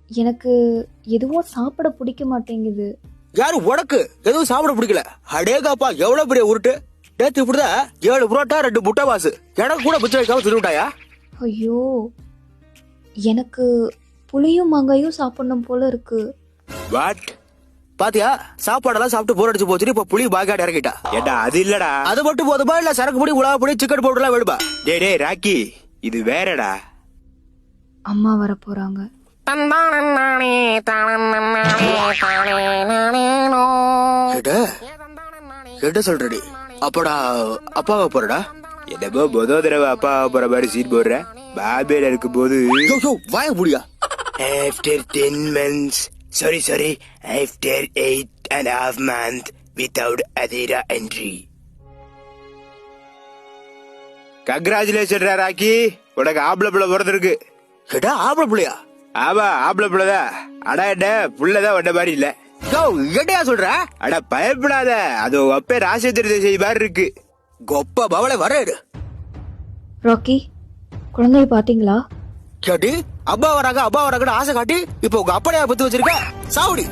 எனக்கு எதுவும் சாப்பிட பிடிக்க மாட்டேங்குது. யாரு உனக்கு எதுவும் சாப்பிட பிடிக்கல? அடேகாப்பா எவ்வளவு பெரிய உருட்டு. நேத்து இப்படிதான் 7 புரோட்டா 2 முட்டைவாசு எனக்கு கூட பிச்சை வைக்காம திருவிட்டாயா? ஐயோ, எனக்கு புளியும் மாங்காயும் சாப்பிடணும் போல இருக்கு. வாட்? பாத்தியா, சாப்பாடெல்லாம் சாப்பிட்டு போர் அடிச்சு போச்சு. இப்ப புளி பாக்காடு இறக்கிட்டா. ஏடா அது இல்லடா. அது மட்டும் போதுமா இல்ல சரக்கு பொடி உலக பொடி சிக்கன் பவுடர் எல்லாம் வேணுமா? டேய் ராக்கி, இது வேறடா. அம்மா வர போறாங்க. என்ன சொல்றடி? அப்படா அப்பாவை போறடா? என்னமோ மொத தடவை அப்பா போற மாதிரி சீன் போடுற. பாபேல இருக்கும் போது வாய முடியா. After 10 months, sorry, after 8.5 months without Adira entry. Congratulation Rocky, உனக்கு ஆம்பளை பிள்ளை பிறந்திருக்கு. கேட்டா ஆம்பளை பிள்ளையா? ஆமா, ஆம்பளை பிள்ளைதான். அடா என்ன புள்ளதான் வந்த மாதிரி இல்ல. என்னையா சொல்ற? அட பயப்படாத, அது உங்க அப்பே ராசேந்திர செய்ய மாதிரி இருக்கு. கொப்ப பவளை வர. ராக்கி, குழந்தைய பாத்தீங்களா? கேட்டி, அப்பா வராங்கன்னு ஆசை காட்டி இப்ப உங்க அப்பனையா பத்து வச்சிருக்க சாவுடி.